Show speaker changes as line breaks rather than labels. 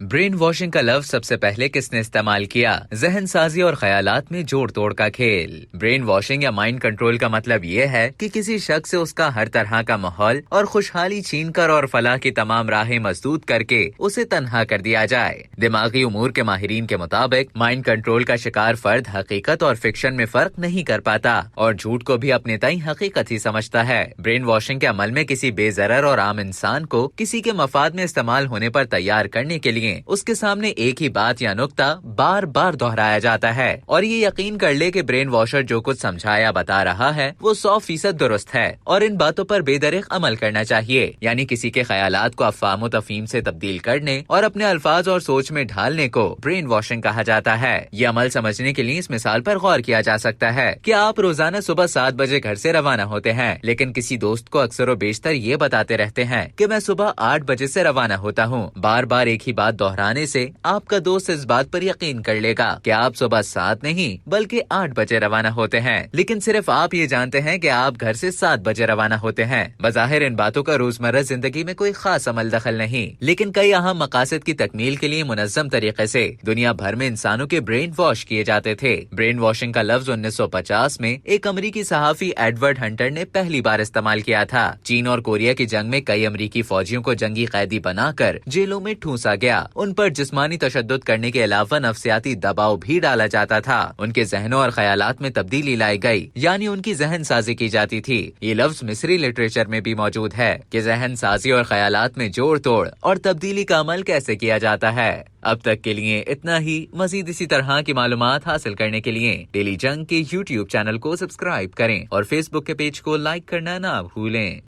Brain washing का लफ्ज सबसे पहले किसने इस्तेमाल किया? जहन साजी और ख्यालात में जोड़ तोड़ का खेल। ब्रेन वॉशिंग या माइंड कंट्रोल का मतलब ये है कि किसी शख्स से उसका हर तरह का माहौल और खुशहाली छीन कर और फलाह की तमाम राहें मसदूद करके उसे तन्हा कर दिया जाए। दिमागी उमूर के माहिरीन के मुताबिक माइंड कंट्रोल का शिकार फर्द हकीकत और फिक्शन में फर्क नहीं कर पाता और झूठ को भी अपने तई हकीकत ही समझता है। ब्रेन वॉशिंग के अमल में किसी बेजरर और आम इंसान को किसी के मफाद में इस्तेमाल होने पर तैयार करने के लिए उसके सामने एक ही बात या नुक्ता बार बार दोहराया जाता है और ये यकीन कर ले कि ब्रेन वॉशर जो कुछ समझाया बता रहा है वो 100% दुरुस्त है और इन बातों पर बेदरिक अमल करना चाहिए। यानी किसी के ख्यालात को अफ़वाह तफहीम से तब्दील करने और अपने अल्फाज और सोच में ढालने को ब्रेन वॉशिंग कहा जाता है। ये अमल समझने के लिए इस मिसाल पर गौर किया जा सकता है कि आप रोजाना सुबह 7 बजे घर से रवाना होते हैं, लेकिन किसी दोस्त को अक्सर व बेशतर ये बताते रहते हैं कि मैं सुबह 8 बजे से रवाना होता हूँ। बार बार एक ही बात दोहराने से आपका दोस्त इस बात पर यकीन कर लेगा कि आप सुबह 7 नहीं बल्कि 8 बजे रवाना होते हैं, लेकिन सिर्फ आप ये जानते हैं कि आप घर से 7 बजे रवाना होते हैं। बज़ाहिर इन बातों का रोजमर्रा जिंदगी में कोई खास अमल दखल नहीं, लेकिन कई अहम मकासद की तकमील के लिए मुनज़्ज़म तरीके से दुनिया भर में इंसानों के ब्रेन वॉश किए जाते थे। ब्रेन वॉशिंग का लफ्ज 1950 में एक अमरीकी सहाफी एडवर्ड हंटर ने पहली बार इस्तेमाल किया था। चीन और कोरिया की जंग में कई अमरीकी फौजियों को जंगी कैदी बनाकर जेलों में ठूंसा गया। उन पर जिस्मानी तशद्दुद करने के अलावा नफ्सियाती दबाव भी डाला जाता था। उनके जहनों और ख्यालात में तब्दीली लाई गई, यानी उनकी जहन साजी की जाती थी। ये लफ्ज मिस्री लिटरेचर में भी मौजूद है कि जहन साजी और ख्यालात में जोड़ तोड़ और तब्दीली का अमल कैसे किया जाता है। अब तक के लिए इतना ही। मजीद इसी तरह की मालूमात हासिल करने के लिए डेली जंग के YouTube चैनल को सब्सक्राइब करें और Facebook के पेज को लाइक करना ना भूलें।